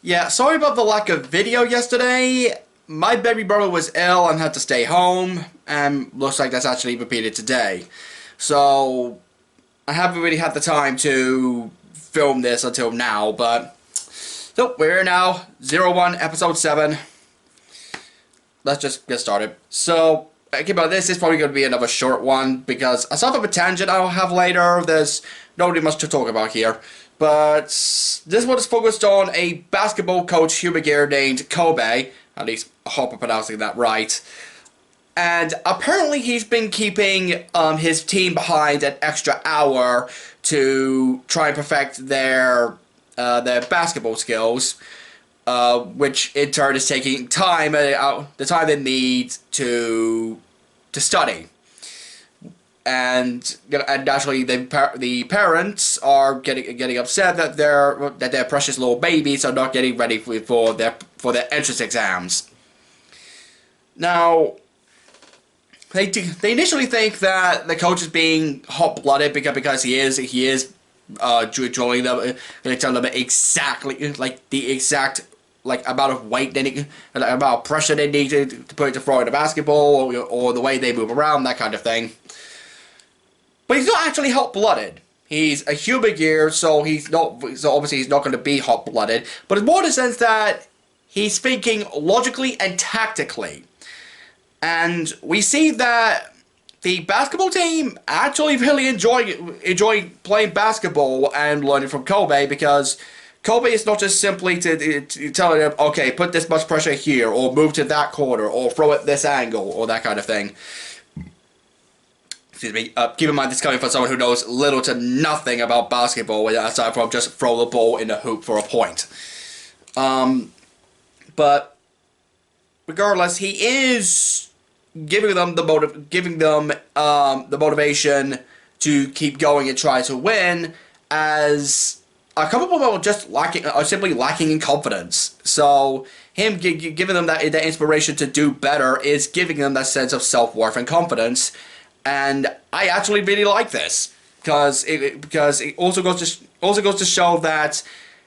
Yeah, sorry about the lack of video yesterday. My baby brother was ill and had to stay home, and looks like that's actually repeated today. So, I haven't really had the time to film this until now, but... So, we're here now, 01, episode 7. Let's just get started. So, thinking about this is probably going to be another short one, because aside from a tangent I'll have later, there's not really much to talk about here. But this one is focused on a basketball coach Huber named Kobe. At least I hope I'm pronouncing that right. And apparently he's been keeping his team behind an extra hour to try and perfect their basketball skills, which in turn is taking time the time they need to study. And naturally, the parents are getting upset that their precious little babies are not getting ready for their entrance exams. Now, they initially think that the coach is being hot-blooded because he is drawing them, telling them exactly the exact amount of weight they need, amount of pressure they need to put to throw in a basketball, or the way they move around, that kind of thing. But he's not actually hot-blooded. He's a human gear, so obviously he's not going to be hot-blooded. But it's more in the sense that he's thinking logically and tactically. And we see that the basketball team actually really enjoy playing basketball and learning from Kobe, because Kobe is not just simply to telling them, okay, put this much pressure here, or move to that corner, or throw it this angle, or that kind of thing. Excuse me, keep in mind this is coming from someone who knows little to nothing about basketball, aside from just throw the ball in the hoop for a point. But regardless, he is giving them the motivation to keep going and try to win, as a couple of people are simply lacking in confidence. So him giving them that inspiration to do better is giving them that sense of self-worth and confidence. And I actually really like this, because it also goes to show that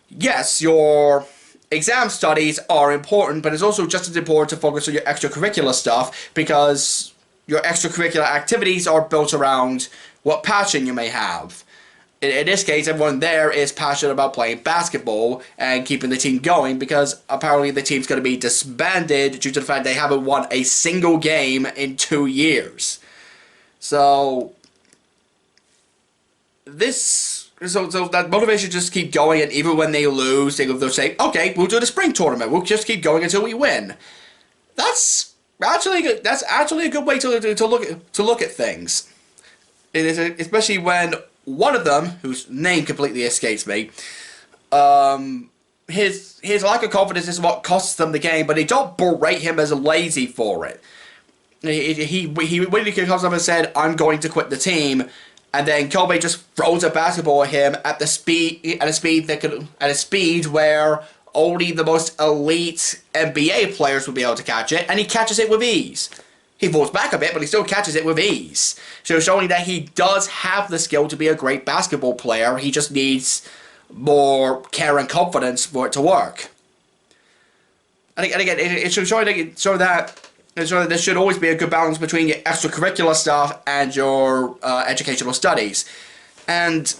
yes, your exam studies are important, but it's also just as important to focus on your extracurricular stuff, because your extracurricular activities are built around what passion you may have. In this case, everyone there is passionate about playing basketball and keeping the team going, because apparently the team's going to be disbanded due to the fact they haven't won a single game in 2 years. So that motivation just keep going, and even when they lose, they'll say, "Okay, we'll do the spring tournament. We'll just keep going until we win." That's actually good. That's actually a good way to look at things. It is, especially when one of them, whose name completely escapes me, his lack of confidence is what costs them the game, but they don't berate him as lazy for it. He when he comes up and said, "I'm going to quit the team," and then Kobe just throws a basketball at him at a speed where only the most elite NBA players would be able to catch it, and he catches it with ease. He falls back a bit, but he still catches it with ease. So showing that he does have the skill to be a great basketball player. He just needs more care and confidence for it to work. And again, it should show that. And so there should always be a good balance between your extracurricular stuff and your educational studies. And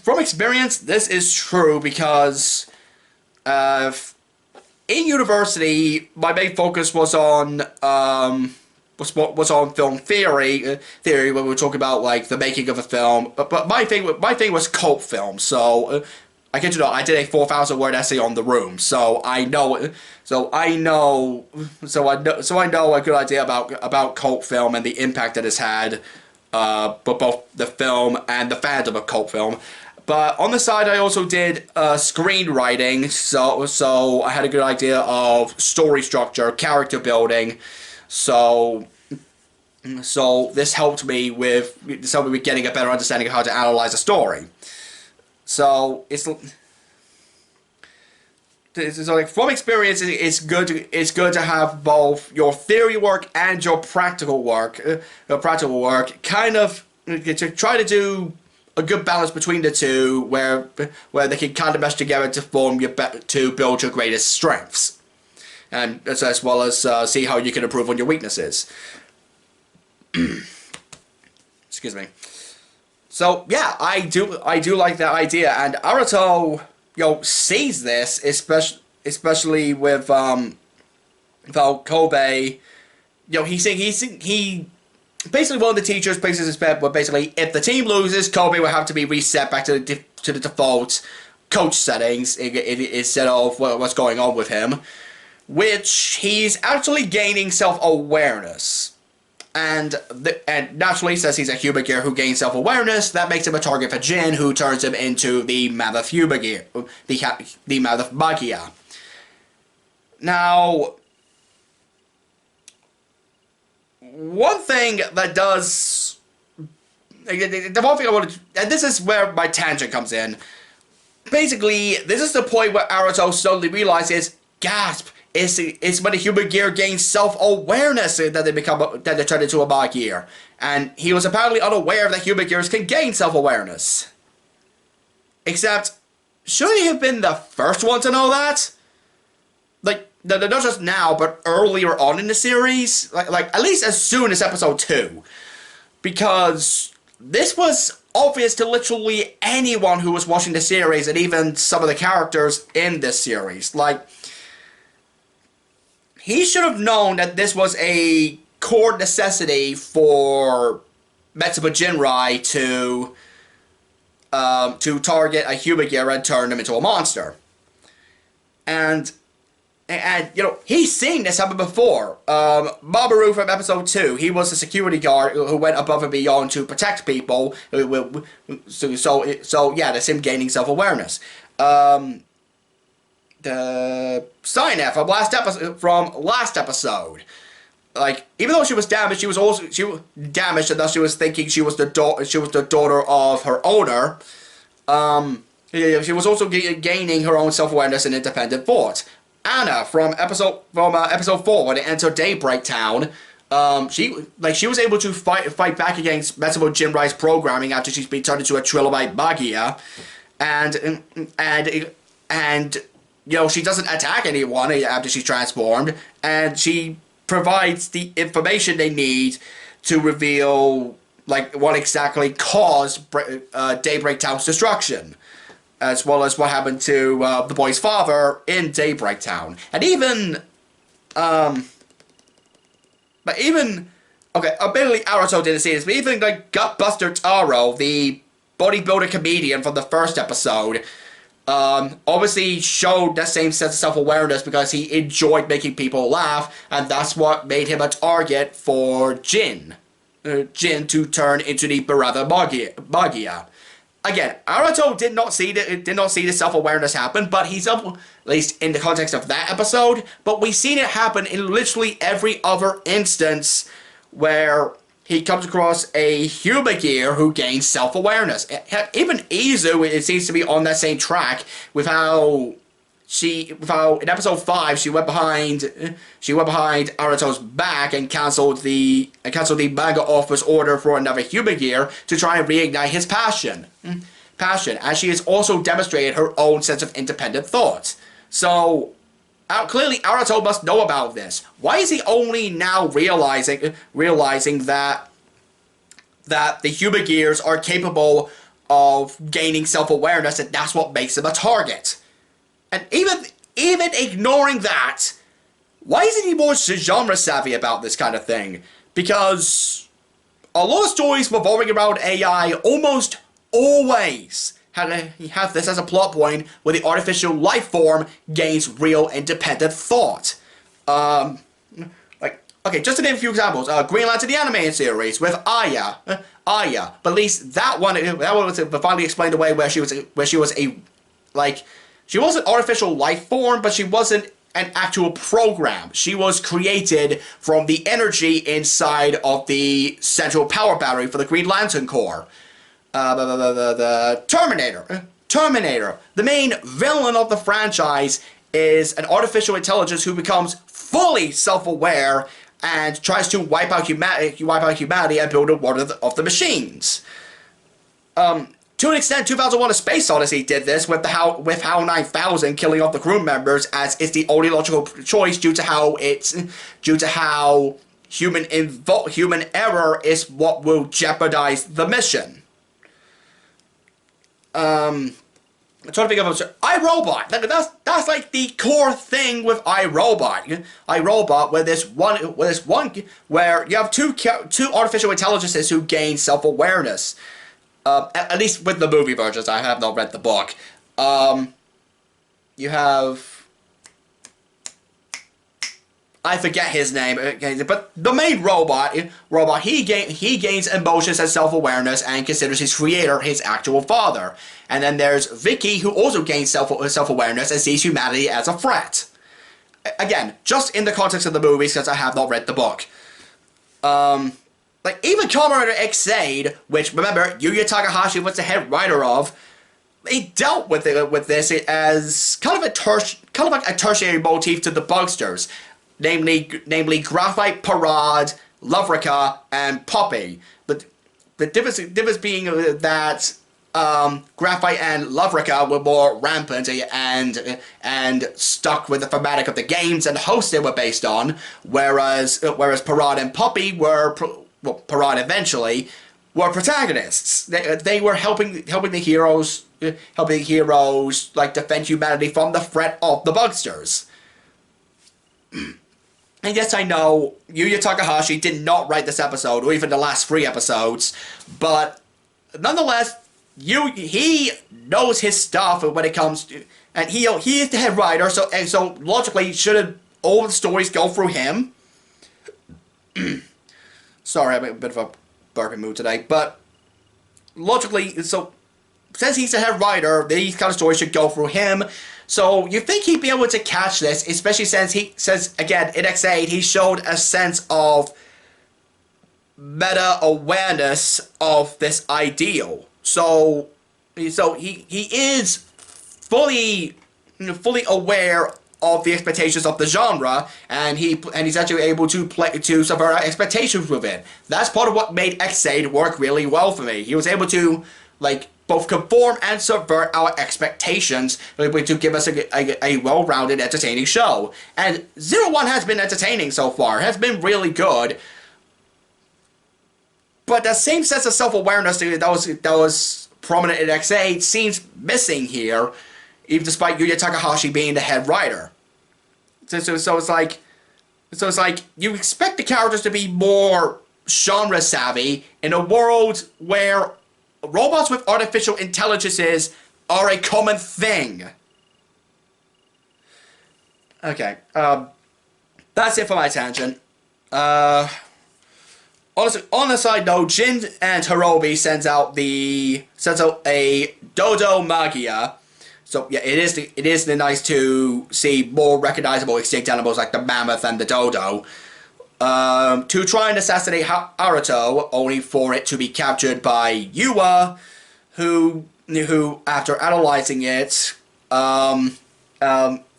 from experience, this is true, because in university, my main focus was on film theory when we were talking about the making of a film. But my thing was cult film. So I did a 4,000-word essay on The Room, so I know a good idea about cult film and the impact that it's had, but both the film and the fandom of cult film. But on the side, I also did screenwriting, so I had a good idea of story structure, character building, so this helped me with getting a better understanding of how to analyze a story. So from experience, it's good to have both your theory work and your practical work. Kind of to try to do a good balance between the two, where they can kind of mesh together to form to build your greatest strengths, and as well as see how you can improve on your weaknesses. Excuse me. So yeah, I do like that idea, and Naruto, sees this, especially with Kobe. He basically, one of the teachers places his bet, but basically, if the team loses, Kobe will have to be reset back to the default coach settings instead of what's going on with him, which he's actually gaining self-awareness. And naturally, since he's a Hubergear who gains self-awareness, that makes him a target for Jin, who turns him into the Mammoth Hubergear, the Mammoth Magia. Now, one thing that does... The one thing I want to... And this is where my tangent comes in. Basically, this is the point where Naruto suddenly realizes, gasp, it's when the Hubergear gains self-awareness that they turn into a Magier. And he was apparently unaware that Hubergears can gain self-awareness. Except, shouldn't he have been the first one to know that? Like, not just now, but earlier on in the series? Like at least as soon as episode 2. Because this was obvious to literally anyone who was watching the series, and even some of the characters in this series. Like, he should have known that this was a core necessity for Metsuba Jinrai to target a Hubergear and turn him into a monster. And he's seen this happen before. Mamoru from episode 2, he was a security guard who went above and beyond to protect people. So yeah, that's him gaining self-awareness. The Sinef from last episode. Like, even though she was damaged, she was damaged, and thus she was thinking she was the daughter of her owner. She was also gaining her own self-awareness and independent thought. Anna from episode 4, when they entered Daybreak Town, she was able to fight back against Metsuba Jinrai's programming after she's been turned into a Trilobite Magia, and she doesn't attack anyone after she's transformed, and she provides the information they need to reveal what exactly caused Daybreak Town's destruction, as well as what happened to the boy's father in Daybreak Town. And admittedly, Naruto didn't see this, but even Gutbuster Taro, the bodybuilder comedian from the first episode, obviously showed that same sense of self-awareness because he enjoyed making people laugh, and that's what made him a target for Jin to turn into the Barada Magia. Again, Naruto did not see the self-awareness happen, but he's up, at least in the context of that episode, but we've seen it happen in literally every other instance where he comes across a Hubergear who gains self-awareness. Even Izu, it seems to be on that same track with how in episode 5 she went behind Naruto's back and canceled the manga office order for another Hubergear to try and reignite his passion, as she has also demonstrated her own sense of independent thought. So clearly Naruto must know about this. Why is he only now realizing that the Hubergears are capable of gaining self-awareness, and that's what makes him a target? And even ignoring that, why isn't he more genre savvy about this kind of thing? Because a lot of stories revolving around AI almost always have this as a plot point where the artificial life form gains real independent thought. Okay, just to name a few examples, Green Lantern the animated series with Aya, but at least that one was finally explained away where she was she was an artificial life form, but she wasn't an actual program. She was created from the energy inside of the central power battery for the Green Lantern Corps. The Terminator. The main villain of the franchise is an artificial intelligence who becomes fully self-aware and tries to wipe out humanity and build a world of the machines. to an extent, 2001: A Space Odyssey did this with HAL 9000 killing off the crew members, as it's the only logical choice due to how human error is what will jeopardize the mission. I'm trying to think of iRobot. That's like the core thing with iRobot. iRobot, where you have two artificial intelligences who gain self-awareness. At least with the movie versions. I have not read the book. You have... I forget his name, but the main robot, he gains emotions and self-awareness and considers his creator his actual father. And then there's Vicky, who also gains self-awareness and sees humanity as a threat. Again, just in the context of the movies, because I have not read the book. Like, even Kamen Rider X-Aid, which, remember, Yuya Takahashi was the head writer of, they dealt with this as kind of like a tertiary motif to the Bugsters. Namely Graphite, Parade, Lovrika, and Poppy. But the difference being that Graphite and Lovrika were more rampant and stuck with the thematic of the games and hosts they were based on, whereas Parade and Poppy were Parade eventually were protagonists. They were helping the heroes like defend humanity from the threat of the Bugsters. And yes, I know, Yuya Takahashi did not write this episode, or even the last 3 episodes, but nonetheless, he knows his stuff when it comes to, and he is the head writer, so logically, shouldn't all the stories go through him? Sorry, I'm in a bit of a burping mood today, but logically, so since he's the head writer, these kind of stories should go through him. So you think he'd be able to catch this, especially since again, in X8, he showed a sense of meta-awareness of this ideal. So he is fully aware of the expectations of the genre, and he's actually able to subvert our expectations with it. That's part of what made X8 work really well for me. He was able to, like, both conform and subvert our expectations to give us a well-rounded, entertaining show. And 01 has been entertaining so far. It has been really good. But that same sense of self-awareness that was prominent in X8 seems missing here, even despite Yuya Takahashi being the head writer. So it's like you expect the characters to be more genre savvy in a world where robots with artificial intelligences are a common thing. Okay, that's it for my tangent. Honestly, on the side note, Jin and Hirobi sends out a Dodo Magia. So yeah, it is nice to see more recognizable extinct animals like the mammoth and the dodo. To try and assassinate Haruto, only for it to be captured by Yua, who after analyzing it,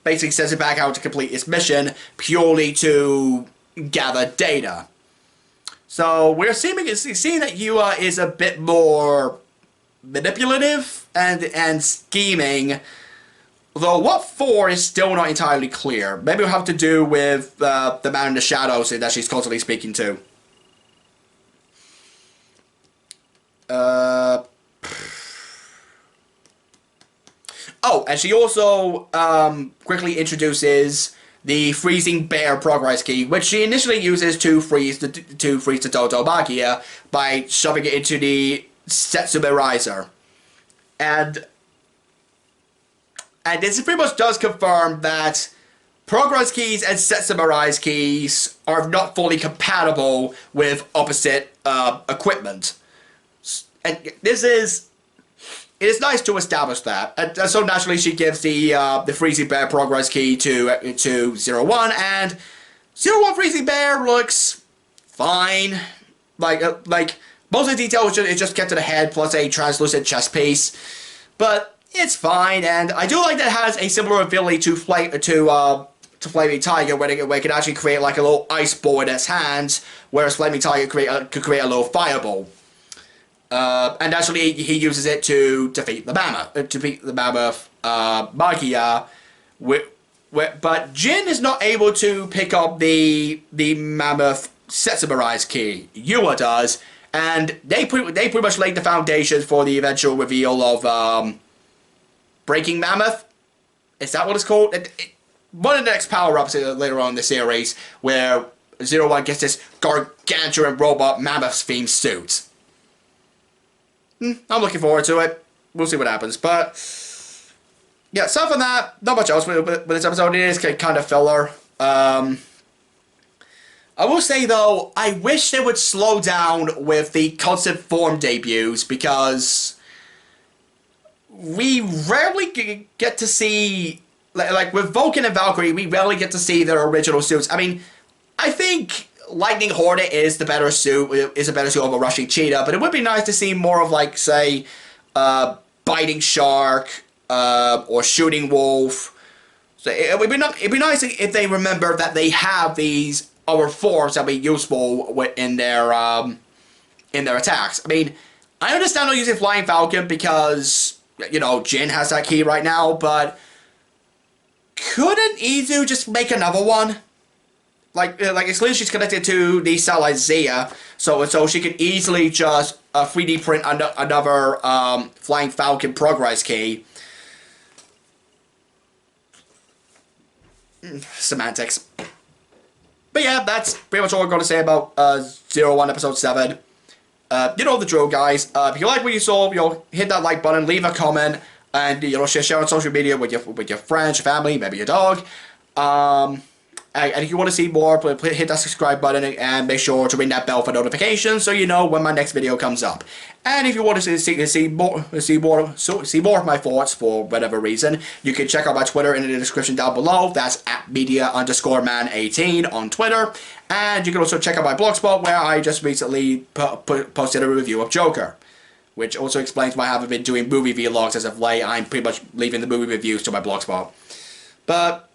basically sends it back out to complete its mission purely to gather data. So we're seeing that Yua is a bit more manipulative and scheming. Though what for is still not entirely clear. Maybe it'll have to do with the man in the shadows that she's constantly speaking to. Oh, and she also quickly introduces the freezing bear progress key, which she initially uses to freeze the Dodo Magia by shoving it into the Setsume Riser. And this pretty much does confirm that progress keys and Setsume Rise keys are not fully compatible with opposite equipment. And it is nice to establish that. And so naturally she gives the Freezing Bear progress key to 01, and 01 Freezing Bear looks fine. Like most of the details is just kept to the head plus a translucent chest piece. But it's fine, and I do like that it has a similar ability to Flaming Tiger, where it can actually create like a little ice ball in its hands, whereas Flaming Tiger could create a little fireball. And actually he uses it to defeat the mammoth, Magia. But Jin is not able to pick up the mammoth Setsubarai key. Yua does, and they pretty much laid the foundation for the eventual reveal of Breaking Mammoth. Is that what it's called? One of the next power-ups later on in the series, where 01 gets this gargantuan robot mammoth-themed suit. I'm looking forward to it. We'll see what happens, but yeah, aside from that, not much else with this episode. It is kind of filler. I will say, though, I wish they would slow down with the concept form debuts, because we rarely get to see, like with Vulcan and Valkyrie, we rarely get to see their original suits. I mean, I think Lightning Hornet is a better suit of a Rushing Cheetah, but it would be nice to see more of, like, say, Biting Shark, or Shooting Wolf. So it'd be nice if they remember that they have these other forms that will be useful in their attacks. I mean, I understand they're using Flying Falcon because, you know, Jin has that key right now, but couldn't Izu just make another one? Like it's clear she's connected to the satellite Zia, so she could easily just 3D print another Flying Falcon progress key. Semantics. But yeah, that's pretty much all I'm going to say about 01 Episode 7. You know the drill, guys. If you like what you saw, you know, hit that like button, leave a comment, and, you know, share on social media with your friends, your family, maybe your dog. And if you want to see more, please hit that subscribe button and make sure to ring that bell for notifications so you know when my next video comes up. And if you want to see more of my thoughts for whatever reason, you can check out my Twitter in the description down below. That's @media_man18 on Twitter. And you can also check out my blogspot, where I just recently posted a review of Joker, which also explains why I haven't been doing movie vlogs as of late. I'm pretty much leaving the movie reviews to my blogspot. But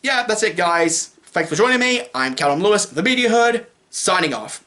yeah, that's it, guys. Thanks for joining me. I'm Callum Lewis, the Media Hood, signing off.